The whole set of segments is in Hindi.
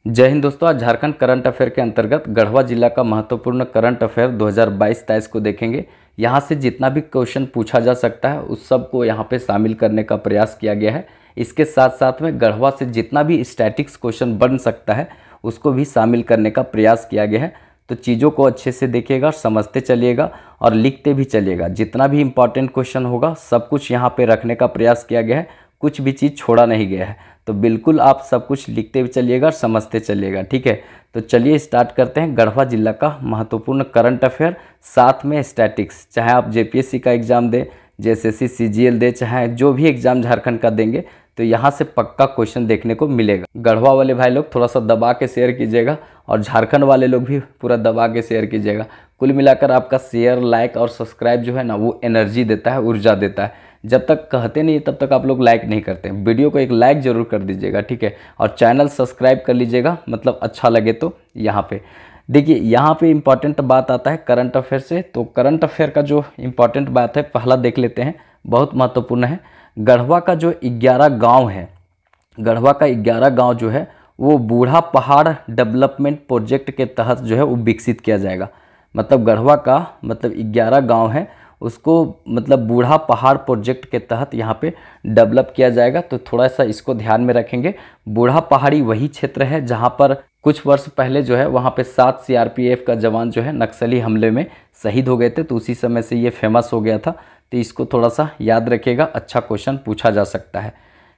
जय हिंद दोस्तों। आज झारखंड करंट अफेयर के अंतर्गत गढ़वा जिला का महत्वपूर्ण करंट अफेयर 2022-23 को देखेंगे। यहाँ से जितना भी क्वेश्चन पूछा जा सकता है उस सब को यहाँ पे शामिल करने का प्रयास किया गया है। इसके साथ साथ में गढ़वा से जितना भी स्टैटिक्स क्वेश्चन बन सकता है उसको भी शामिल करने का प्रयास किया गया है। तो चीज़ों को अच्छे से देखिएगा, समझते चलिएगा और लिखते भी चलिएगा। जितना भी इम्पॉर्टेंट क्वेश्चन होगा सब कुछ यहाँ पे रखने का प्रयास किया गया है, कुछ भी चीज़ छोड़ा नहीं गया है। तो बिल्कुल आप सब कुछ लिखते भी चलिएगा, समझते चलिएगा, ठीक है। तो चलिए स्टार्ट करते हैं गढ़वा जिला का महत्वपूर्ण करंट अफेयर, साथ में स्टैटिक्स। चाहे आप जेपीएससी का एग्ज़ाम दें, जेएसएससी सीजीएल दें, चाहे जो भी एग्ज़ाम झारखंड का देंगे तो यहाँ से पक्का क्वेश्चन देखने को मिलेगा। गढ़वा वाले भाई लोग थोड़ा सा दबा के शेयर कीजिएगा और झारखंड वाले लोग भी पूरा दबा के शेयर कीजिएगा। कुल मिलाकर आपका शेयर, लाइक और सब्सक्राइब जो है ना वो एनर्जी देता है, ऊर्जा देता है। जब तक कहते नहीं तब तक आप लोग लाइक नहीं करते। वीडियो को एक लाइक ज़रूर कर दीजिएगा, ठीक है। और चैनल सब्सक्राइब कर लीजिएगा, मतलब अच्छा लगे तो। यहाँ पे देखिए, यहाँ पे इम्पॉर्टेंट बात आता है करंट अफेयर से। तो करंट अफेयर का जो इम्पॉर्टेंट बात है पहला देख लेते हैं, बहुत महत्वपूर्ण है। गढ़वा का जो 11 गाँव है, गढ़वा का 11 गाँव जो है वो बूढ़ा पहाड़ डेवलपमेंट प्रोजेक्ट के तहत जो है वो विकसित किया जाएगा। मतलब गढ़वा का 11 गांव है, उसको बूढ़ा पहाड़ प्रोजेक्ट के तहत यहाँ पे डेवलप किया जाएगा। तो थोड़ा सा इसको ध्यान में रखेंगे। बूढ़ा पहाड़ी वही क्षेत्र है जहाँ पर कुछ वर्ष पहले जो है वहाँ पे 7 सीआरपीएफ का जवान जो है नक्सली हमले में शहीद हो गए थे। तो उसी समय से ये फेमस हो गया था। तो इसको थोड़ा सा याद रखिएगा, अच्छा क्वेश्चन पूछा जा सकता है।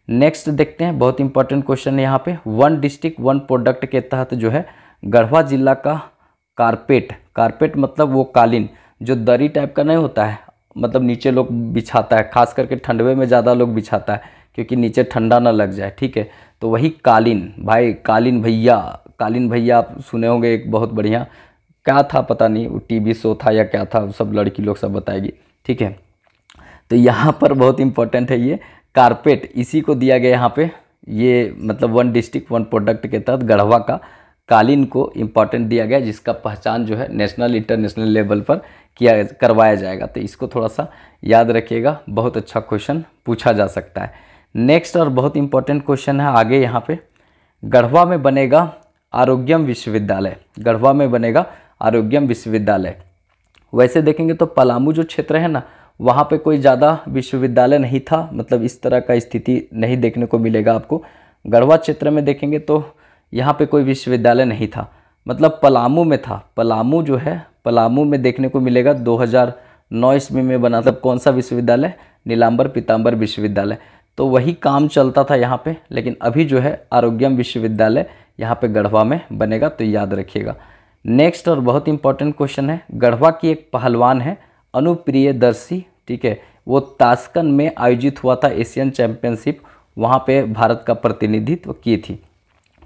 नेक्स्ट देखते हैं, बहुत इंपॉर्टेंट क्वेश्चन है यहाँ पे। 1 डिस्ट्रिक्ट 1 प्रोडक्ट के तहत जो है गढ़वा जिला का कारपेट मतलब वो कालीन जो दरी टाइप का नहीं होता है, मतलब नीचे लोग बिछाता है, खास करके ठंडवे में ज़्यादा लोग बिछाता है क्योंकि नीचे ठंडा ना लग जाए, ठीक है। तो वही कालीन भाई, कालीन भैया आप सुने होंगे, एक बहुत बढ़िया क्या था पता नहीं, वो टीवी शो था या क्या था, सब लड़की लोग सब बताएगी, ठीक है। तो यहाँ पर बहुत इंपॉर्टेंट है ये कारपेट, इसी को दिया गया यहाँ पे। ये 1 डिस्ट्रिक्ट 1 प्रोडक्ट के तहत गढ़वा का कालीन को इम्पॉर्टेंट दिया गया, जिसका पहचान जो है नेशनल इंटरनेशनल लेवल पर करवाया जाएगा। तो इसको थोड़ा सा याद रखिएगा, बहुत अच्छा क्वेश्चन पूछा जा सकता है। नेक्स्ट और बहुत इंपॉर्टेंट क्वेश्चन है आगे यहाँ पे, गढ़वा में बनेगा आरोग्यम विश्वविद्यालय। गढ़वा में बनेगा आरोग्यम विश्वविद्यालय। वैसे देखेंगे तो पलामू जो क्षेत्र है ना, वहाँ पे कोई ज़्यादा विश्वविद्यालय नहीं था, इस तरह का स्थिति नहीं देखने को मिलेगा आपको। गढ़वा क्षेत्र में देखेंगे तो यहाँ पे कोई विश्वविद्यालय नहीं था, पलामू में था। पलामू जो है, पलामू में देखने को मिलेगा 2009 ईस्वी में बना था। कौन सा विश्वविद्यालय? नीलांबर पीतांबर विश्वविद्यालय। तो वही काम चलता था यहाँ पे, लेकिन अभी जो है आरोग्यम विश्वविद्यालय यहाँ पे गढ़वा में बनेगा, तो याद रखिएगा। नेक्स्ट और बहुत इंपॉर्टेंट क्वेश्चन है, गढ़वा की एक पहलवान है अनुप्रियदर्शी, ठीक है। वो ताशकंद में आयोजित हुआ था एशियन चैंपियनशिप, वहाँ पे भारत का प्रतिनिधित्व की थी।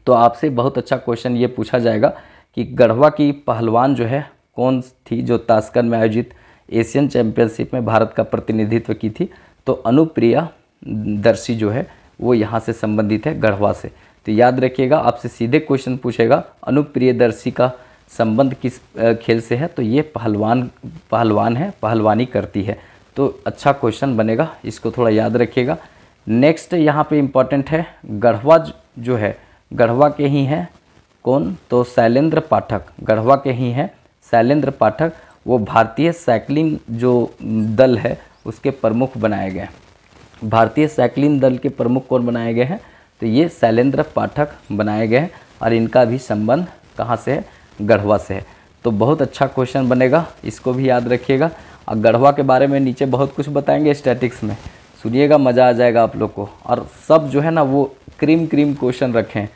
तो आपसे बहुत अच्छा क्वेश्चन ये पूछा जाएगा कि गढ़वा की पहलवान जो है कौन थी जो ताशकंद में आयोजित एशियन चैंपियनशिप में भारत का प्रतिनिधित्व की थी। तो अनुप्रिया दर्शी जो है वो यहाँ से संबंधित है, गढ़वा से। तो याद रखिएगा, आपसे सीधे क्वेश्चन पूछेगा अनुप्रियदर्शी का संबंध किस खेल से है, तो ये पहलवान है, पहलवानी करती है। तो अच्छा क्वेश्चन बनेगा, इसको थोड़ा याद रखिएगा। नेक्स्ट यहाँ पे इम्पॉर्टेंट है, गढ़वा जो है गढ़वा के ही हैं कौन, तो शैलेंद्र पाठक। गढ़वा के ही हैं शैलेंद्र पाठक। वो भारतीय साइकिलिंग जो दल है उसके प्रमुख बनाए गए। भारतीय साइकिलिंग दल के प्रमुख कौन बनाए गए हैं, तो ये शैलेंद्र पाठक बनाए गए हैं। और इनका भी संबंध कहाँ से है? गढ़वा से है। तो बहुत अच्छा क्वेश्चन बनेगा, इसको भी याद रखिएगा। और गढ़वा के बारे में नीचे बहुत कुछ बताएंगे स्टैटिक्स में, सुनिएगा, मज़ा आ जाएगा आप लोग को। और सब जो है ना वो क्रीम क्वेश्चन रखें,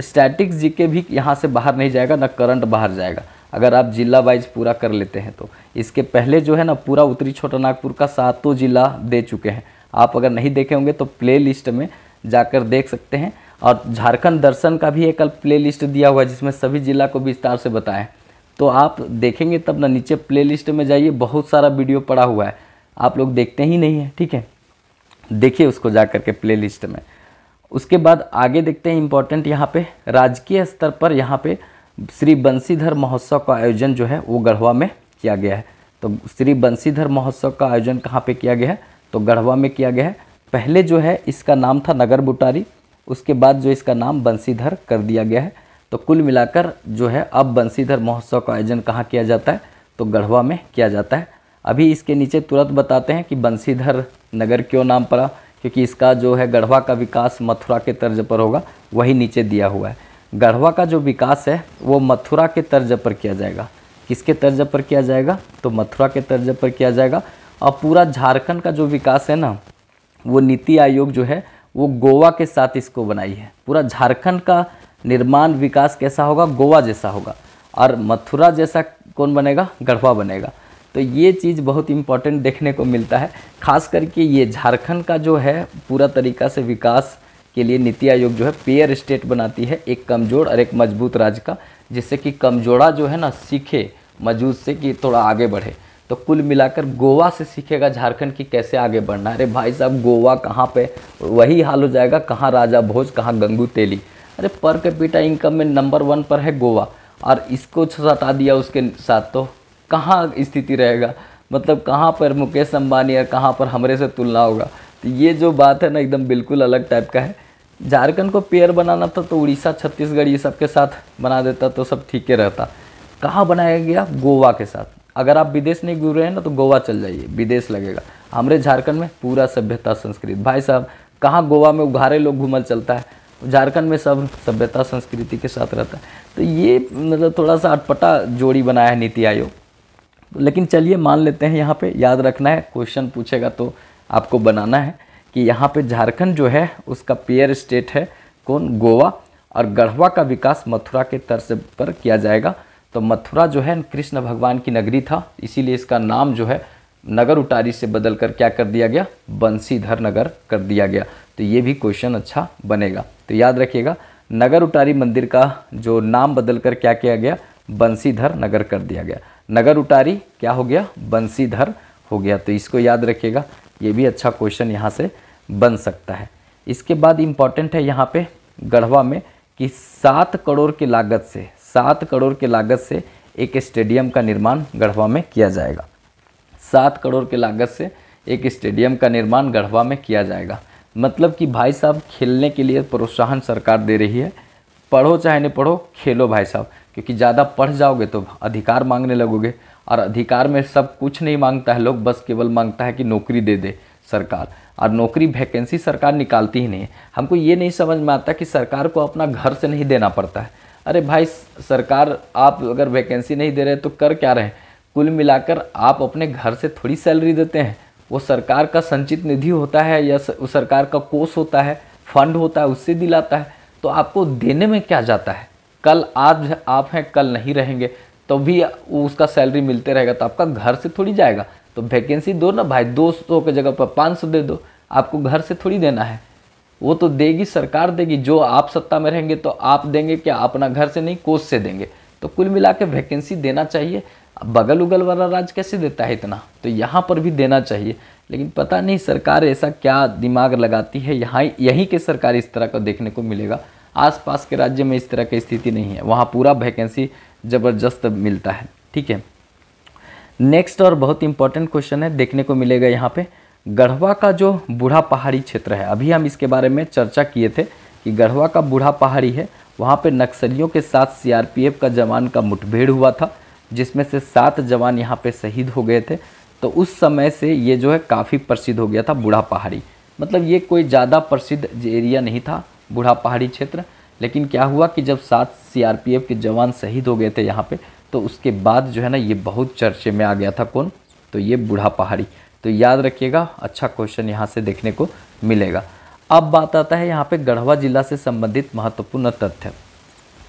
स्टैटिक्स जीके भी यहाँ से बाहर नहीं जाएगा, ना करंट बाहर जाएगा, अगर आप जिला वाइज पूरा कर लेते हैं तो। इसके पहले जो है ना पूरा उत्तरी छोटा नागपुर का 7 जिला दे चुके हैं। आप अगर नहीं देखे होंगे तो प्ले लिस्ट में जाकर देख सकते हैं। और झारखंड दर्शन का भी एक प्ले लिस्ट दिया हुआ है जिसमें सभी जिला को विस्तार से बताएं। तो आप देखेंगे तब ना, नीचे प्ले लिस्ट में जाइए, बहुत सारा वीडियो पड़ा हुआ है, आप लोग देखते ही नहीं हैं, ठीक है। देखिए उसको जा कर के प्ले लिस्ट में। उसके बाद आगे देखते हैं इम्पोर्टेंट यहाँ पे, राजकीय स्तर पर यहाँ पे श्री बंसीधर महोत्सव का आयोजन जो है वो गढ़वा में किया गया है। तो श्री बंसीधर महोत्सव का आयोजन कहाँ पे किया गया है, तो गढ़वा में किया गया है। पहले जो है इसका नाम था नगर बुटारी, उसके बाद जो इसका नाम बंसीधर कर दिया गया है। तो कुल मिलाकर जो है अब बंसीधर महोत्सव का आयोजन कहाँ किया जाता है, तो गढ़वा में किया जाता है। अभी इसके नीचे तुरंत बताते हैं कि बंसीधर नगर क्यों नाम पड़ा, क्योंकि इसका जो है गढ़वा का विकास मथुरा के तर्ज पर होगा, वही नीचे दिया हुआ है। गढ़वा का जो विकास है वो मथुरा के तर्ज पर किया जाएगा। किसके तर्ज पर किया जाएगा, तो मथुरा के तर्ज पर किया जाएगा। और पूरा झारखंड का जो विकास है ना, वो नीति आयोग जो है वो गोवा के साथ इसको बनाई है। पूरा झारखंड का निर्माण विकास कैसा होगा, गोवा जैसा होगा, और मथुरा जैसा कौन बनेगा, गढ़वा बनेगा। तो ये चीज़ बहुत इम्पॉर्टेंट देखने को मिलता है। खास करके ये झारखंड का जो है पूरा तरीक़ा से विकास के लिए नीति आयोग जो है पेयर स्टेट बनाती है, एक कमज़ोर और एक मजबूत राज्य का, जिससे कि कमजोरा जो है ना सीखे मजबूत से कि थोड़ा आगे बढ़े। तो कुल मिलाकर गोवा से सीखेगा झारखंड की कैसे आगे बढ़ना है। अरे भाई साहब, गोवा कहाँ पे, वही हाल हो जाएगा, कहाँ राजा भोज, कहाँ गंगू तेली। अरे पर कैपिटा इनकम में नंबर 1 पर है गोवा, और इसको हटा दिया उसके साथ, तो कहाँ स्थिति रहेगा, मतलब कहाँ पर मुकेश अंबानी और कहाँ पर हमरे से तुलना होगा। तो ये जो बात है ना एकदम बिल्कुल अलग टाइप का है। झारखंड को पेयर बनाना था तो उड़ीसा, छत्तीसगढ़ ये सब के साथ बना देता तो सब ठीक ही रहता। कहाँ बनाया गया, गोवा के साथ। अगर आप विदेश नहीं घूम रहे हैं ना तो गोवा चल जाइए, विदेश लगेगा। हमारे झारखंड में पूरा सभ्यता संस्कृति, भाई साहब कहाँ गोवा में उघारे लोग घूमल चलता है, झारखंड में सब सभ्यता संस्कृति के साथ रहता है। तो ये मतलब थोड़ा सा अटपटा जोड़ी बनाया है नीति आयोग। लेकिन चलिए मान लेते हैं, यहाँ पे याद रखना है, क्वेश्चन पूछेगा तो आपको बनाना है कि यहाँ पे झारखंड जो है उसका पेयर स्टेट है कौन, गोवा, और गढ़वा का विकास मथुरा के तर्ज पर किया जाएगा। तो मथुरा जो है कृष्ण भगवान की नगरी था, इसीलिए इसका नाम जो है नगर उटारी से बदल कर क्या कर दिया गया, बंसीधर नगर कर दिया गया। तो ये भी क्वेश्चन अच्छा बनेगा। तो याद रखिएगा, नगर उटारी मंदिर का जो नाम बदल कर क्या किया गया, बंसीधर नगर कर दिया गया। नगर उटारी क्या हो गया, बंसीधर हो गया। तो इसको याद रखिएगा, ये भी अच्छा क्वेश्चन यहाँ से बन सकता है। इसके बाद इम्पॉर्टेंट है यहाँ पे गढ़वा में कि 7 करोड़ की लागत से, 7 करोड़ की लागत से एक स्टेडियम का निर्माण गढ़वा में किया जाएगा। 7 करोड़ की लागत से एक स्टेडियम का निर्माण गढ़वा में किया जाएगा। मतलब कि भाई साहब खेलने के लिए प्रोत्साहन सरकार दे रही है, पढ़ो चाहे नहीं पढ़ो, खेलो भाई साहब, क्योंकि ज़्यादा पढ़ जाओगे तो अधिकार मांगने लगोगे, और अधिकार में सब कुछ नहीं मांगता है लोग, बस केवल मांगता है कि नौकरी दे दे सरकार, और नौकरी वैकेंसी सरकार निकालती ही नहीं है। हमको ये नहीं समझ में आता कि सरकार को अपना घर से नहीं देना पड़ता है। अरे भाई सरकार, आप अगर वैकेंसी नहीं दे रहे तो कर क्या रहे हैं, कुल मिलाकर आप अपने घर से थोड़ी सैलरी देते हैं, वो सरकार का संचित निधि होता है या उस सरकार का कोष होता है, फंड होता है, उससे दिलाता है। तो आपको देने में क्या जाता है, कल आज आप हैं कल नहीं रहेंगे तो भी उसका सैलरी मिलते रहेगा, तो आपका घर से थोड़ी जाएगा। तो वैकेंसी दो ना भाई, 200 की जगह पर 500 दे दो, आपको घर से थोड़ी देना है, वो तो देगी सरकार देगी। जो आप सत्ता में रहेंगे तो आप देंगे क्या, अपना घर से नहीं कोष से देंगे। तो कुल मिला के वैकेंसी देना चाहिए। बगल उगल वाला राज्य कैसे देता है इतना, तो यहाँ पर भी देना चाहिए। लेकिन पता नहीं सरकार ऐसा क्या दिमाग लगाती है, यहाँ यहीं के सरकार इस तरह का देखने को मिलेगा। आसपास के राज्य में इस तरह की स्थिति नहीं है, वहाँ पूरा वैकेंसी ज़बरदस्त मिलता है। ठीक है, नेक्स्ट और बहुत इंपॉर्टेंट क्वेश्चन है, देखने को मिलेगा यहाँ पे गढ़वा का जो बूढ़ा पहाड़ी क्षेत्र है। अभी हम इसके बारे में चर्चा किए थे कि गढ़वा का बूढ़ा पहाड़ी है, वहाँ पे नक्सलियों के साथ सीआरपीएफ का जवान का मुठभेड़ हुआ था, जिसमें से 7 जवान यहाँ पे शहीद हो गए थे। तो उस समय से ये जो है काफ़ी प्रसिद्ध हो गया था बूढ़ा पहाड़ी। मतलब ये कोई ज़्यादा प्रसिद्ध एरिया नहीं था बूढ़ा पहाड़ी क्षेत्र, लेकिन क्या हुआ कि जब 7 सीआरपीएफ के जवान शहीद हो गए थे यहाँ पे, तो उसके बाद जो है ना ये बहुत चर्चे में आ गया था कौन, तो ये बूढ़ा पहाड़ी। तो याद रखिएगा, अच्छा क्वेश्चन यहाँ से देखने को मिलेगा। अब बात आता है यहाँ पे गढ़वा जिला से संबंधित महत्वपूर्ण तथ्य।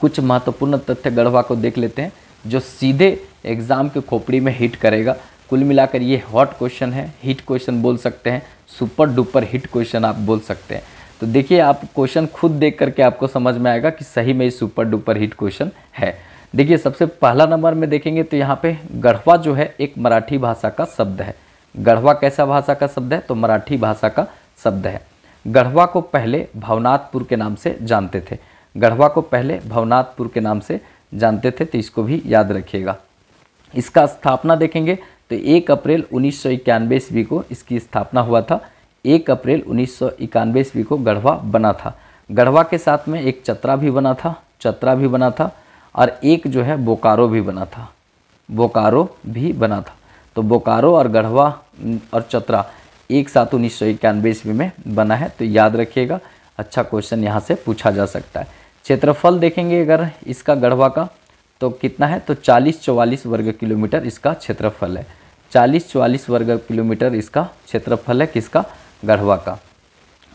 कुछ महत्वपूर्ण तथ्य गढ़वा को देख लेते हैं जो सीधे एग्ज़ाम के खोपड़ी में हिट करेगा। कुल मिलाकर ये हॉट क्वेश्चन है, हिट क्वेश्चन बोल सकते हैं, सुपर डुपर हिट क्वेश्चन आप बोल सकते हैं। तो देखिए, आप क्वेश्चन खुद देख करके आपको समझ में आएगा कि सही में ये सुपर डुपर हिट क्वेश्चन है। देखिए, सबसे पहला नंबर में देखेंगे तो यहाँ पे गढ़वा जो है एक मराठी भाषा का शब्द है। गढ़वा कैसा भाषा का शब्द है, तो मराठी भाषा का शब्द है। गढ़वा को पहले भवनाथपुर के नाम से जानते थे, गढ़वा को पहले भवनाथपुर के नाम से जानते थे, तो इसको भी याद रखिएगा। इसका स्थापना देखेंगे तो 1 अप्रैल 1991 ईस्वी को इसकी स्थापना हुआ था। 1 अप्रैल 1991 ईस्वी को गढ़वा बना था। गढ़वा के साथ में एक चतरा भी बना था और एक जो है बोकारो भी बना था। तो बोकारो और गढ़वा और चतरा एक साथ 1991 ईस्वी में बना है, तो याद रखिएगा। अच्छा क्वेश्चन यहाँ से पूछा जा सकता है। क्षेत्रफल देखेंगे अगर इसका गढ़वा का तो कितना है, तो 40-44 वर्ग किलोमीटर इसका क्षेत्रफल है। 40-44 वर्ग किलोमीटर इसका क्षेत्रफल है किसका, गढ़वा का।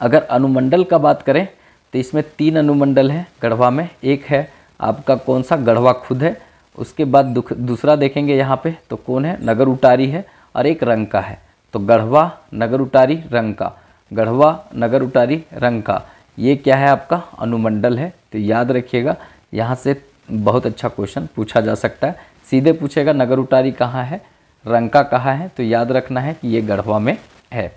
अगर अनुमंडल का बात करें तो इसमें 3 अनुमंडल हैं गढ़वा में। एक है आपका कौन सा, गढ़वा खुद है। उसके बाद दूसरा देखेंगे यहाँ पे तो कौन है, नगर उटारी है और एक रंका है। तो गढ़वा, नगर उटारी, रंका, गढ़वा, नगर उटारी, रंका, ये क्या है आपका अनुमंडल है। तो याद रखिएगा, यहाँ से बहुत अच्छा क्वेश्चन पूछा जा सकता है। सीधे पूछेगा नगर उटारी कहाँ है, रंका कहाँ है, तो याद रखना है कि ये गढ़वा में है।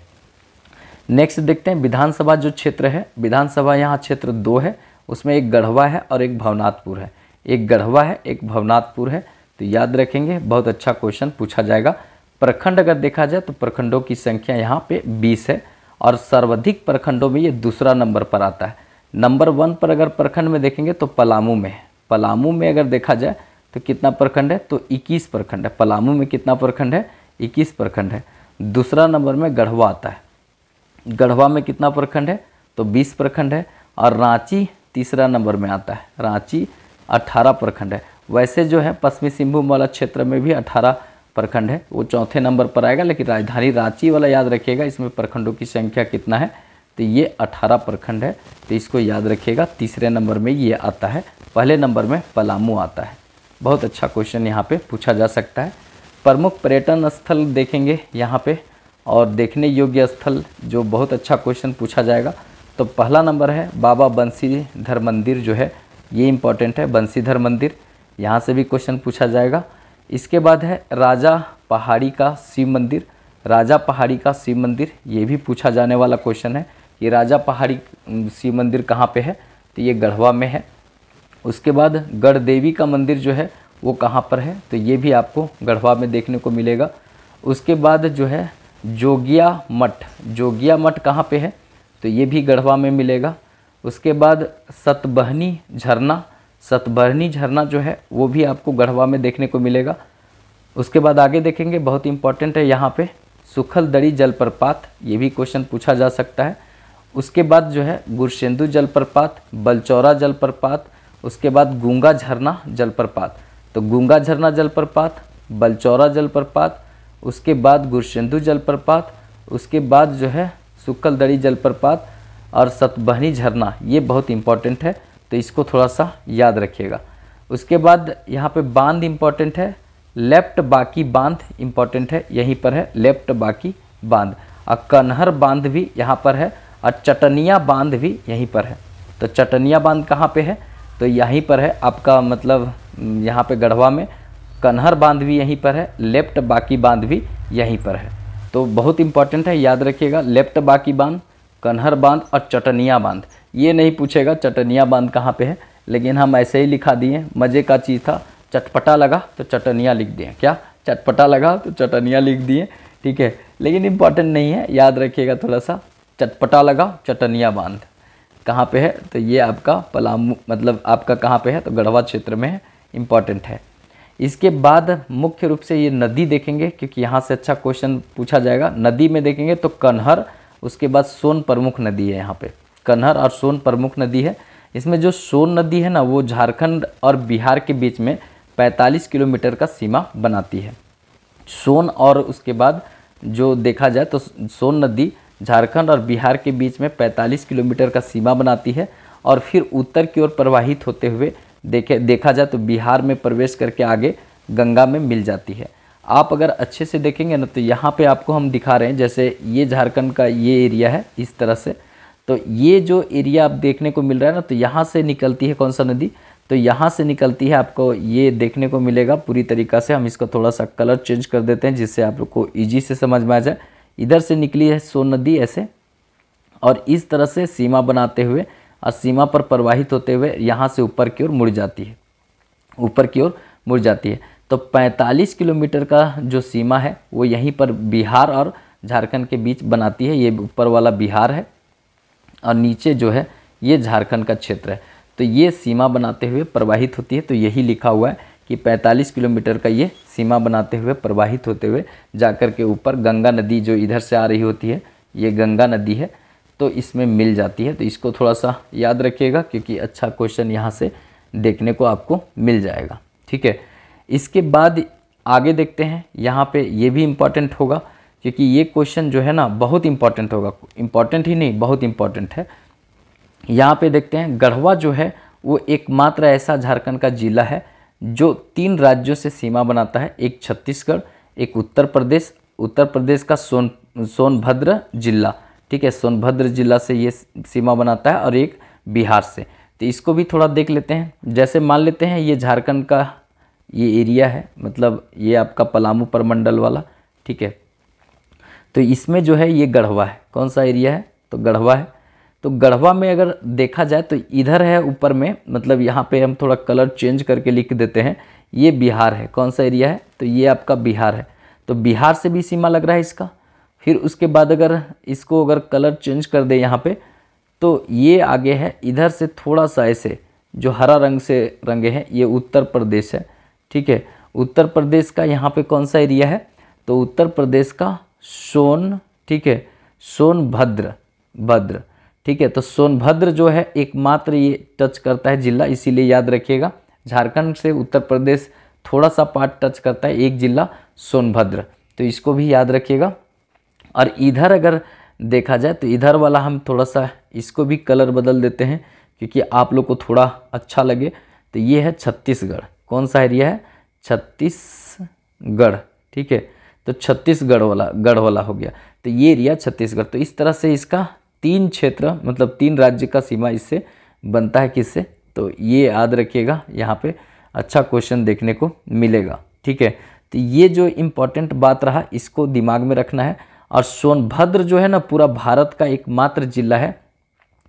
नेक्स्ट देखते हैं विधानसभा जो क्षेत्र है। विधानसभा यहाँ क्षेत्र 2 है, उसमें एक गढ़वा है और एक भवनाथपुर है। एक गढ़वा है, एक भवनाथपुर है, तो याद रखेंगे, बहुत अच्छा क्वेश्चन पूछा जाएगा। प्रखंड अगर देखा जाए तो प्रखंडों की संख्या यहाँ पे 20 है और सर्वाधिक प्रखंडों में ये दूसरा नंबर पर आता है। नंबर 1 पर अगर प्रखंड में देखेंगे तो पलामू में है। पलामू में अगर देखा जाए तो कितना प्रखंड है, तो 21 प्रखंड है। पलामू में कितना प्रखंड है, 21 प्रखंड है। दूसरा नंबर में गढ़वा आता है। गढ़वा में कितना प्रखंड है, तो 20 प्रखंड है। और रांची तीसरा नंबर में आता है। रांची 18 प्रखंड है। वैसे जो है पश्चिमी सिंहभूम वाला क्षेत्र में भी 18 प्रखंड है, वो चौथे नंबर पर आएगा। लेकिन राजधानी रांची वाला याद रखिएगा, इसमें प्रखंडों की संख्या कितना है, तो ये 18 प्रखंड है। तो इसको याद रखिएगा, तीसरे नंबर में ये आता है, पहले नंबर में पलामू आता है। बहुत अच्छा क्वेश्चन यहाँ पे पूछा जा सकता है। प्रमुख पर्यटन स्थल देखेंगे यहाँ पे और देखने योग्य स्थल जो बहुत अच्छा क्वेश्चन पूछा जाएगा, तो पहला नंबर है बाबा बंसीधर मंदिर जो है, ये इंपॉर्टेंट है। बंसीधर मंदिर, यहाँ से भी क्वेश्चन पूछा जाएगा। इसके बाद है राजा पहाड़ी का शिव मंदिर। राजा पहाड़ी का शिव मंदिर, ये भी पूछा जाने वाला क्वेश्चन है कि राजा पहाड़ी शिव मंदिर कहाँ पे है, तो ये गढ़वा में है। उसके बाद गढ़ देवी का मंदिर जो है वो कहाँ पर है, तो ये भी आपको गढ़वा में देखने को मिलेगा। उसके बाद जो है जोगिया मठ, जोगिया मठ कहाँ पे है, तो ये भी गढ़वा में मिलेगा। उसके बाद सतबहनी झरना, सतबहनी झरना जो है वो भी आपको गढ़वा में देखने को मिलेगा। उसके बाद आगे देखेंगे, बहुत इंपॉर्टेंट है यहाँ पे सुखलदड़ी जलप्रपात, ये भी क्वेश्चन पूछा जा सकता है। उसके बाद जो है गुरशेंदु जलप्रपात, बलचौरा जलप्रपात, उसके बाद गूंगा झरना जलप्रपात। तो गूंगा झरना जलप्रपात, बलचौरा जलप्रपात, उसके बाद गुरशेंदु जलप्रपात, उसके बाद जो है सुखलदड़ी जलप्रपात और सतबहनी झरना, ये बहुत इंपॉर्टेंट है, तो इसको थोड़ा सा याद रखिएगा। उसके बाद यहाँ पे बांध इंपॉर्टेंट है, लेफ्ट बाकी बांध इंपॉर्टेंट है, यहीं पर है लेफ्ट बाकी बांध। और कन्हर बांध भी यहाँ पर है और चटनिया बांध भी यहीं पर है। तो चटनिया बांध कहाँ पे है, तो यहीं पर है आपका, मतलब यहाँ पे गढ़वा में। कन्हर बांध भी यहीं पर है, लेफ्ट बाकी बांध भी यहीं पर है। तो बहुत इंपॉर्टेंट है, याद रखिएगा, लेफ्ट बाकी बांध, कन्हर बांध और चटनिया बांध। ये नहीं पूछेगा चटनिया बांध कहाँ पे है, लेकिन हम ऐसे ही लिखा दिए, मज़े का चीज़ था। चटपटा लगा तो चटनिया लिख दिए, क्या चटपटा लगा तो चटनिया लिख दिए, ठीक है, लेकिन इम्पॉर्टेंट नहीं है, याद रखिएगा थोड़ा सा। चटपटा लगा चटनिया बांध कहाँ पे है, तो ये आपका पलामू, मतलब आपका कहाँ पे है, तो गढ़वा क्षेत्र में है, इम्पॉर्टेंट है। इसके बाद मुख्य रूप से ये नदी देखेंगे, क्योंकि यहाँ से अच्छा क्वेश्चन पूछा जाएगा। नदी में देखेंगे तो कन्हर, उसके बाद सोन प्रमुख नदी है। यहाँ पे कन्हर और सोन प्रमुख नदी है। इसमें जो सोन नदी है ना, वो झारखंड और बिहार के बीच में 45 किलोमीटर का सीमा बनाती है। सोन, और उसके बाद जो देखा जाए तो सोन नदी झारखंड और बिहार के बीच में 45 किलोमीटर का सीमा बनाती है और फिर उत्तर की ओर प्रवाहित होते हुए देखा जाए तो बिहार में प्रवेश करके आगे गंगा में मिल जाती है। आप अगर अच्छे से देखेंगे ना, तो यहाँ पे आपको हम दिखा रहे हैं, जैसे ये झारखंड का ये एरिया है इस तरह से, तो ये जो एरिया आप देखने को मिल रहा है ना, तो यहाँ से निकलती है कौन सा नदी, तो यहाँ से निकलती है, आपको ये देखने को मिलेगा पूरी तरीक़ा से। हम इसका थोड़ा सा कलर चेंज कर देते हैं जिससे आप लोग को ईजी से समझ में आ जाए। इधर से निकली है सोन नदी ऐसे, और इस तरह से सीमा बनाते हुए और सीमा पर प्रवाहित होते हुए यहाँ से ऊपर की ओर मुड़ जाती है, ऊपर की ओर मुड़ जाती है। तो 45 किलोमीटर का जो सीमा है वो यहीं पर बिहार और झारखंड के बीच बनाती है। ये ऊपर वाला बिहार है और नीचे जो है ये झारखंड का क्षेत्र है। तो ये सीमा बनाते हुए प्रवाहित होती है। तो यही लिखा हुआ है कि 45 किलोमीटर का ये सीमा बनाते हुए प्रवाहित होते हुए जाकर के ऊपर गंगा नदी जो इधर से आ रही होती है, ये गंगा नदी है, तो इसमें मिल जाती है। तो इसको थोड़ा सा याद रखिएगा क्योंकि अच्छा क्वेश्चन यहाँ से देखने को आपको मिल जाएगा। ठीक है, इसके बाद आगे देखते हैं। यहाँ पे ये भी इम्पॉर्टेंट होगा क्योंकि ये क्वेश्चन जो है ना बहुत इम्पॉर्टेंट होगा, इम्पॉर्टेंट ही नहीं बहुत इम्पॉर्टेंट है। यहाँ पे देखते हैं गढ़वा जो है वो एकमात्र ऐसा झारखंड का जिला है जो 3 राज्यों से सीमा बनाता है। एक छत्तीसगढ़, एक उत्तर प्रदेश का सोनभद्र जिला, ठीक है, सोनभद्र जिला से ये सीमा बनाता है, और एक बिहार से। तो इसको भी थोड़ा देख लेते हैं। जैसे मान लेते हैं ये झारखंड का ये एरिया है, मतलब ये आपका पलामू प्रमंडल वाला, ठीक है। तो इसमें जो है ये गढ़वा है। कौन सा एरिया है? तो गढ़वा है। तो गढ़वा में अगर देखा जाए तो इधर है ऊपर में, मतलब यहाँ पे हम थोड़ा कलर चेंज करके लिख देते हैं, ये बिहार है। कौन सा एरिया है? तो ये आपका बिहार है। तो बिहार से भी सीमा लग रहा है इसका। फिर उसके बाद अगर इसको अगर कलर चेंज कर दे यहाँ पे, तो ये आगे है इधर से थोड़ा सा ऐसे जो हरा रंग से रंगे हैं, ये उत्तर प्रदेश है। ठीक है, उत्तर प्रदेश का यहाँ पे कौन सा एरिया है? तो उत्तर प्रदेश का ठीक है, सोनभद्र, ठीक है। तो सोनभद्र जो है एकमात्र ये टच करता है जिला, इसीलिए याद रखिएगा। झारखंड से उत्तर प्रदेश थोड़ा सा पार्ट टच करता है, एक जिला सोनभद्र, तो इसको भी याद रखिएगा। और इधर अगर देखा जाए तो इधर वाला हम थोड़ा सा इसको भी कलर बदल देते हैं क्योंकि आप लोग को थोड़ा अच्छा लगे। तो ये है छत्तीसगढ़। कौन सा एरिया है? छत्तीसगढ़, ठीक है। तो छत्तीसगढ़ वाला गढ़ वाला हो गया। तो ये एरिया छत्तीसगढ़। तो इस तरह से इसका 3 क्षेत्र, मतलब 3 राज्य का सीमा इससे बनता है। किससे? तो ये याद रखिएगा, यहाँ पे अच्छा क्वेश्चन देखने को मिलेगा। ठीक है, तो ये जो इम्पोर्टेंट बात रहा इसको दिमाग में रखना है। और सोनभद्र जो है ना पूरा भारत का एकमात्र जिला है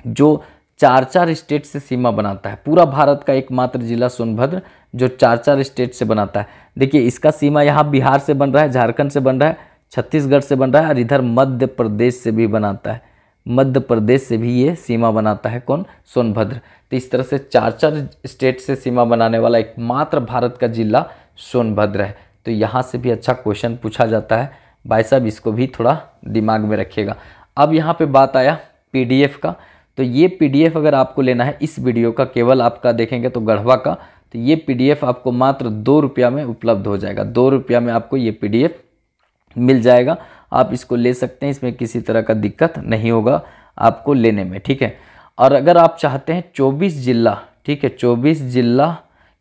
जो 4 स्टेट से सीमा बनाता है। पूरा भारत का एकमात्र जिला सोनभद्र जो 4 स्टेट से बनाता है। देखिए इसका सीमा यहाँ बिहार से बन रहा है, झारखंड से बन रहा है, छत्तीसगढ़ से बन रहा है, और इधर मध्य प्रदेश से भी बनाता है। मध्य प्रदेश से भी ये सीमा बनाता है। कौन? सोनभद्र। तो इस तरह से 4 स्टेट से सीमा बनाने वाला एकमात्र भारत का जिला सोनभद्र है। तो यहाँ से भी अच्छा क्वेश्चन पूछा जाता है भाई साहब, इसको भी थोड़ा दिमाग में रखिएगा। अब यहाँ पे बात आया PDF का। तो ये PDF अगर आपको लेना है इस वीडियो का, केवल आपका देखेंगे तो गढ़वा का, तो ये PDF आपको मात्र 2 रुपया में उपलब्ध हो जाएगा। 2 रुपया में आपको ये PDF मिल जाएगा। आप इसको ले सकते हैं, इसमें किसी तरह का दिक्कत नहीं होगा आपको लेने में। ठीक है, और अगर आप चाहते हैं 24 जिला, ठीक है, 24 जिला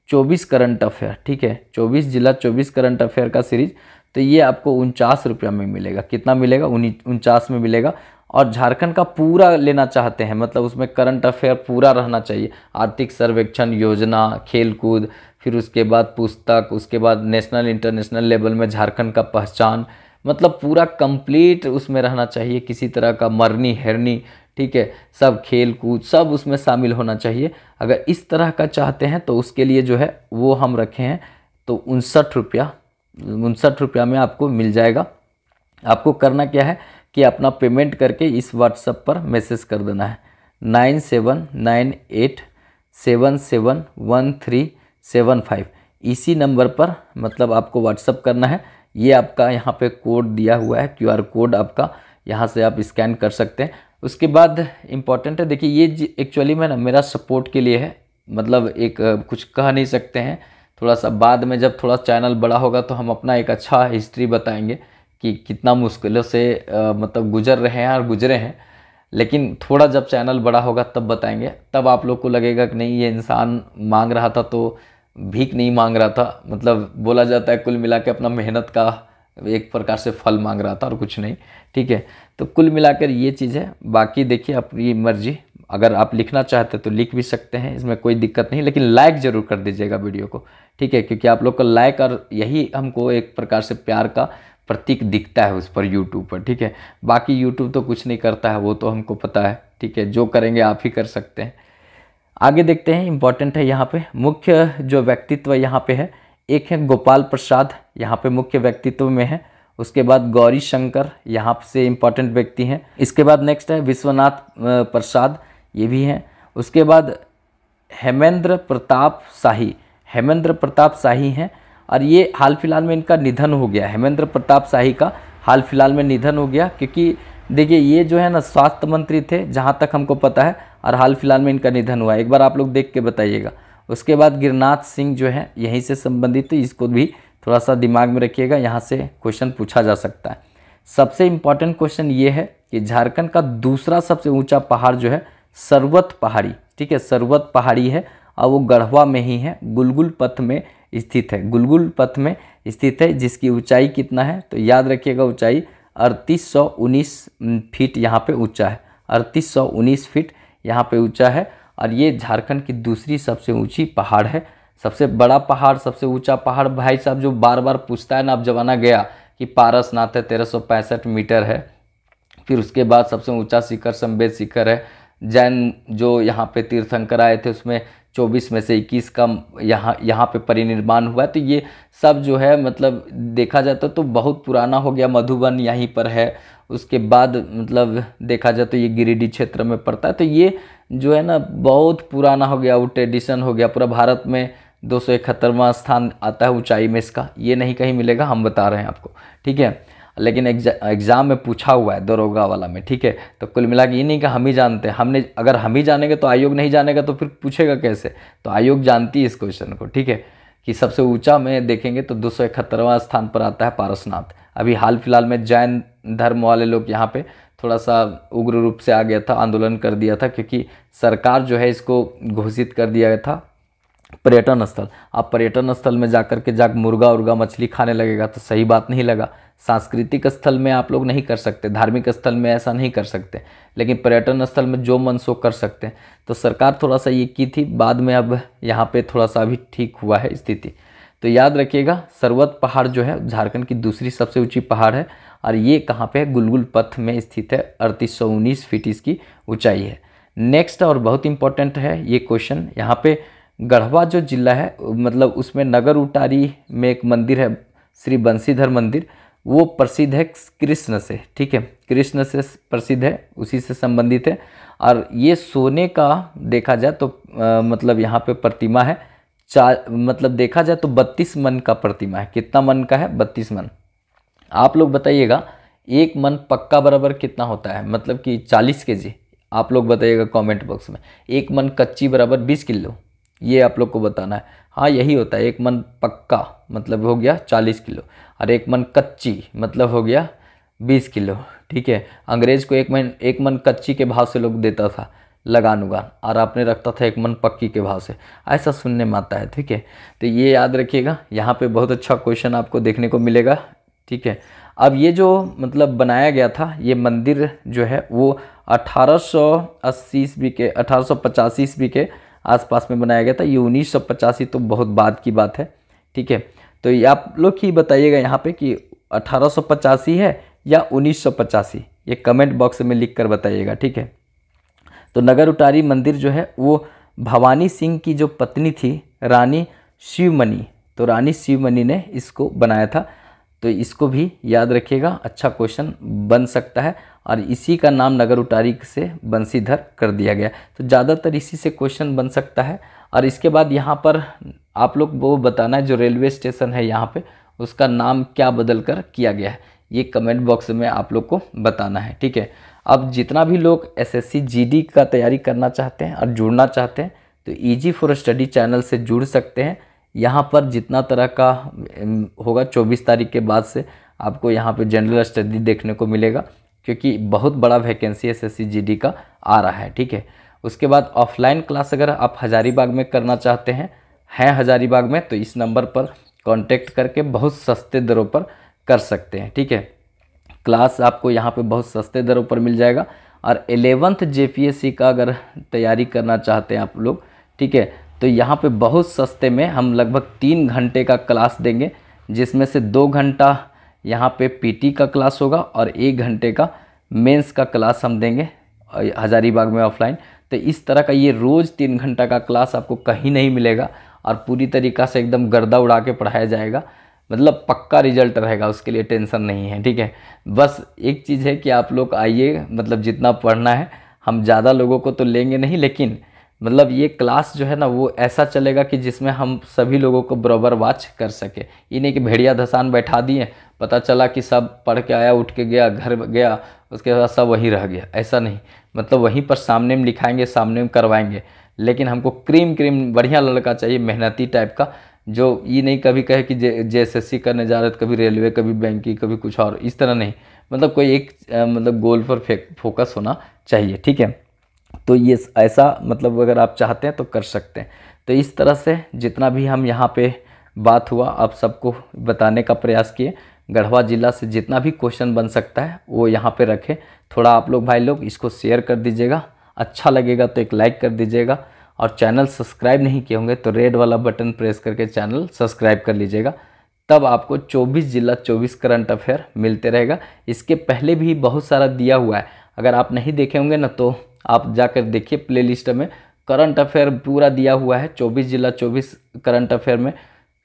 24 करंट अफेयर, ठीक है, 24 जिला 24 करंट अफेयर का सीरीज, तो ये आपको 49 रुपया में मिलेगा। कितना मिलेगा? 49 में मिलेगा। और झारखंड का पूरा लेना चाहते हैं, मतलब उसमें करंट अफेयर पूरा रहना चाहिए, आर्थिक सर्वेक्षण, योजना, खेलकूद, फिर उसके बाद पुस्तक, उसके बाद नेशनल इंटरनेशनल लेवल में झारखंड का पहचान, मतलब पूरा कंप्लीट उसमें रहना चाहिए। किसी तरह का मरनी हेरनी, ठीक है, सब खेल कूद सब उसमें शामिल होना चाहिए। अगर इस तरह का चाहते हैं तो उसके लिए जो है वो हम रखे हैं, तो 59 रुपया में आपको मिल जाएगा। आपको करना क्या है कि अपना पेमेंट करके इस व्हाट्सएप पर मैसेज कर देना है 9798771375। इसी नंबर पर मतलब आपको व्हाट्सएप करना है। ये आपका यहाँ पे कोड दिया हुआ है, QR कोड आपका, यहाँ से आप स्कैन कर सकते हैं। उसके बाद इम्पॉर्टेंट है, देखिए ये एक्चुअली में ना मेरा सपोर्ट के लिए है, मतलब एक कुछ कह नहीं सकते हैं। थोड़ा सा बाद में जब थोड़ा चैनल बड़ा होगा तो हम अपना एक अच्छा हिस्ट्री बताएंगे कि कितना मुश्किलों से मतलब गुजर रहे हैं और गुजरे हैं। लेकिन थोड़ा जब चैनल बड़ा होगा तब बताएंगे, तब आप लोग को लगेगा कि नहीं ये इंसान मांग रहा था तो भीख नहीं मांग रहा था, मतलब बोला जाता है कुल मिला के अपना मेहनत का एक प्रकार से फल मांग रहा था और कुछ नहीं। ठीक है, तो कुल मिलाकर ये चीज़ है। बाकी देखिए अपनी मर्जी, अगर आप लिखना चाहते तो लिख भी सकते हैं, इसमें कोई दिक्कत नहीं, लेकिन लाइक ज़रूर कर दीजिएगा वीडियो को। ठीक है, क्योंकि आप लोग का लाइक और यही हमको एक प्रकार से प्यार का प्रतीक दिखता है उस पर, यूट्यूब पर। ठीक है, बाकी यूट्यूब तो कुछ नहीं करता है, वो तो हमको पता है। ठीक है, जो करेंगे आप ही कर सकते हैं। आगे देखते हैं, इंपॉर्टेंट है यहाँ पे मुख्य जो व्यक्तित्व यहाँ पे है, एक है गोपाल प्रसाद, यहाँ पे मुख्य व्यक्तित्व में है। उसके बाद गौरी शंकर यहाँ से इम्पॉर्टेंट व्यक्ति हैं। इसके बाद नेक्स्ट है विश्वनाथ प्रसाद, ये भी हैं। उसके बाद हेमेंद्र प्रताप शाही हैं और ये हाल फिलहाल में इनका निधन हो गया। हेमेंद्र प्रताप शाही का हाल फिलहाल में निधन हो गया, क्योंकि देखिए ये जो है ना स्वास्थ्य मंत्री थे जहाँ तक हमको पता है, और हाल फिलहाल में इनका निधन हुआ है। एक बार आप लोग देख के बताइएगा। उसके बाद गिरनाथ सिंह जो है यहीं से संबंधित, तो इसको भी थोड़ा सा दिमाग में रखिएगा, यहाँ से क्वेश्चन पूछा जा सकता है। सबसे इम्पॉर्टेंट क्वेश्चन ये है कि झारखंड का दूसरा सबसे ऊंचा पहाड़ जो है सर्वत पहाड़ी, ठीक है, सर्वत पहाड़ी है और वो गढ़वा में ही है, गुलगुल पथ में स्थित है, गुलगुल पथ में स्थित है, जिसकी ऊंचाई कितना है तो याद रखिएगा, ऊंचाई 3819 फीट यहाँ पे ऊंचा है, 3819 फीट यहाँ पे ऊंचा है। और ये झारखंड की दूसरी सबसे ऊंची पहाड़ है। सबसे बड़ा पहाड़, सबसे ऊंचा पहाड़ भाई साहब जो बार बार पूछता है ना, अब जमाना गया कि पारसनाथ है 1365 मीटर है। फिर उसके बाद सबसे ऊंचा शिखर संवेद शिखर है। जैन जो यहाँ पे तीर्थंकर आए थे उसमें 24 में से 21 का यहाँ पे परिनिर्माण हुआ है। तो ये सब जो है मतलब देखा जाता तो बहुत पुराना हो गया। मधुबन यहीं पर है। उसके बाद मतलब देखा जाए तो ये गिरिडीह क्षेत्र में पड़ता है। तो ये जो है ना बहुत पुराना हो गया, वो ट्रेडिशन हो गया। पूरा भारत में 271वां स्थान आता है ऊंचाई में इसका, ये नहीं कहीं मिलेगा, हम बता रहे हैं आपको, ठीक है। लेकिन एग्ज़ाम में पूछा हुआ है दरोगा वाला में, ठीक है। तो कुल मिला के ये नहीं कि हम ही जानते हैं, हमने अगर हम ही जानेंगे तो आयोग नहीं जानेगा, तो फिर पूछेगा कैसे। तो आयोग जानती है इस क्वेश्चन को, ठीक है, कि सबसे ऊंचा में देखेंगे तो 271वां स्थान पर आता है पारसनाथ। अभी हाल फिलहाल में जैन धर्म वाले लोग यहाँ पे थोड़ा सा उग्र रूप से आ गया था, आंदोलन कर दिया था, क्योंकि सरकार जो है इसको घोषित कर दिया गया था पर्यटन स्थल। आप पर्यटन स्थल में जाकर मुर्गा उर्गा मछली खाने लगेगा तो सही बात नहीं लगा। सांस्कृतिक स्थल में आप लोग नहीं कर सकते, धार्मिक स्थल में ऐसा नहीं कर सकते, लेकिन पर्यटन स्थल में जो मन सो कर सकते हैं। तो सरकार थोड़ा सा ये की थी, बाद में अब यहाँ पे थोड़ा सा अभी ठीक हुआ है स्थिति। तो याद रखिएगा, सर्वत पहाड़ जो है झारखंड की दूसरी सबसे ऊंची पहाड़ है और ये कहाँ पे है, गुलगुल पथ में स्थित है। 3819 फीट इसकी ऊंचाई है। नेक्स्ट और बहुत इंपॉर्टेंट है ये क्वेश्चन, यहाँ पे गढ़वा जो जिला है मतलब उसमें नगर उटारी में एक मंदिर है, श्री बंसीधर मंदिर, वो प्रसिद्ध है कृष्ण से, ठीक है, कृष्ण से प्रसिद्ध है, उसी से संबंधित है। और ये सोने का देखा जाए तो मतलब यहाँ पे प्रतिमा है, मतलब देखा जाए तो 32 मन का प्रतिमा है। कितना मन का है? 32 मन। आप लोग बताइएगा एक मन पक्का बराबर कितना होता है, मतलब कि 40 kg। आप लोग बताइएगा कमेंट बॉक्स में। एक मन कच्ची बराबर 20 किलो, ये आप लोग को बताना है। हाँ यही होता है, एक मन पक्का मतलब हो गया 40 किलो और एक मन कच्ची मतलब हो गया 20 किलो, ठीक है। अंग्रेज को एक मन कच्ची के भाव से लोग देता था लगान उगान, और आपने रखता था एक मन पक्की के भाव से, ऐसा सुनने में आता है, ठीक है। तो ये याद रखिएगा, यहाँ पे बहुत अच्छा क्वेश्चन आपको देखने को मिलेगा, ठीक है। अब ये जो मतलब बनाया गया था ये मंदिर जो है वो 1880 ईस्वी के 1885 ईस्वी के आसपास में बनाया गया था। ये 1985 तो बहुत बाद की बात है, ठीक है। तो ये आप लोग ही बताइएगा यहाँ पे कि 1885 है या 1985, ये कमेंट बॉक्स में लिख कर बताइएगा, ठीक है। तो नगर उटारी मंदिर जो है वो भवानी सिंह की जो पत्नी थी रानी शिवमणि, तो रानी शिवमणि ने इसको बनाया था। तो इसको भी याद रखिएगा, अच्छा क्वेश्चन बन सकता है। और इसी का नाम नगर उटारी से बंसीधर कर दिया गया, तो ज़्यादातर इसी से क्वेश्चन बन सकता है। और इसके बाद यहाँ पर आप लोग वो बताना है जो रेलवे स्टेशन है यहाँ पे उसका नाम क्या बदल कर किया गया है, ये कमेंट बॉक्स में आप लोग को बताना है, ठीक है। अब जितना भी लोग एसएससी जीडी का तैयारी करना चाहते हैं और जुड़ना चाहते हैं तो ईजी फॉर स्टडी चैनल से जुड़ सकते हैं। यहाँ पर जितना तरह का होगा 24 तारीख के बाद से आपको यहाँ पे जनरल स्टडी देखने को मिलेगा, क्योंकि बहुत बड़ा वैकेंसी एसएससी जीडी का आ रहा है, ठीक है। उसके बाद ऑफलाइन क्लास अगर आप हज़ारीबाग में करना चाहते हैं हज़ारीबाग में, तो इस नंबर पर कांटेक्ट करके बहुत सस्ते दरों पर कर सकते हैं, ठीक है। क्लास आपको यहाँ पे बहुत सस्ते दरों पर मिल जाएगा। और 11th जेपीएससी का अगर तैयारी करना चाहते हैं आप लोग, ठीक है, तो यहाँ पे बहुत सस्ते में हम लगभग 3 घंटे का क्लास देंगे, जिसमें से 2 घंटा यहाँ पे पीटी का क्लास होगा और 1 घंटे का मेंस का क्लास हम देंगे हज़ारीबाग में ऑफलाइन। तो इस तरह का ये रोज़ 3 घंटा का क्लास आपको कहीं नहीं मिलेगा और पूरी तरीक़ा से एकदम गर्दा उड़ा के पढ़ाया जाएगा, मतलब पक्का रिजल्ट रहेगा, उसके लिए टेंशन नहीं है, ठीक है। बस एक चीज़ है कि आप लोग आइए, मतलब जितना पढ़ना है, हम ज़्यादा लोगों को तो लेंगे नहीं, लेकिन मतलब ये क्लास जो है ना वो ऐसा चलेगा कि जिसमें हम सभी लोगों को बराबर वॉच कर सके। ये नहीं कि भेड़िया धसान बैठा दिए, पता चला कि सब पढ़ के आया, उठ के गया, घर गया, उसके बाद सब वहीं रह गया, ऐसा नहीं। मतलब वहीं पर सामने में लिखाएंगे, सामने में करवाएंगे, लेकिन हमको क्रीम बढ़िया लड़का चाहिए, मेहनती टाइप का, जो ये नहीं कभी कहे कि JSSC करने जा रहे थे, कभी रेलवे, कभी बैंकिंग, कभी कुछ और, इस तरह नहीं। मतलब कोई एक मतलब गोल पर फोकस होना चाहिए, ठीक है। तो ये ऐसा मतलब अगर आप चाहते हैं तो कर सकते हैं। तो इस तरह से जितना भी हम यहाँ पे बात हुआ आप सबको बताने का प्रयास किए। गढ़वा ज़िला से जितना भी क्वेश्चन बन सकता है वो यहाँ पे रखें। थोड़ा आप लोग भाई लोग इसको शेयर कर दीजिएगा, अच्छा लगेगा तो एक लाइक कर दीजिएगा, और चैनल सब्सक्राइब नहीं किए होंगे तो रेड वाला बटन प्रेस करके चैनल सब्सक्राइब कर लीजिएगा। तब आपको 24 जिला 24 करंट अफेयर मिलते रहेगा। इसके पहले भी बहुत सारा दिया हुआ है, अगर आप नहीं देखे होंगे ना तो आप जाकर देखिए प्लेलिस्ट में, करंट अफेयर पूरा दिया हुआ है। 24 जिला 24 करंट अफेयर में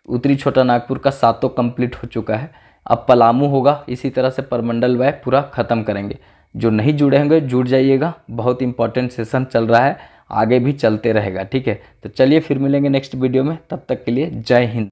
उत्तरी छोटा नागपुर का 7 कंप्लीट हो चुका है। अब पलामू होगा, इसी तरह से परमंडल वाय पूरा ख़त्म करेंगे। जो नहीं जुड़े होंगे जुड़ जाइएगा, बहुत इंपॉर्टेंट सेशन चल रहा है, आगे भी चलते रहेगा, ठीक है। तो चलिए फिर मिलेंगे नेक्स्ट वीडियो में, तब तक के लिए जय हिंद।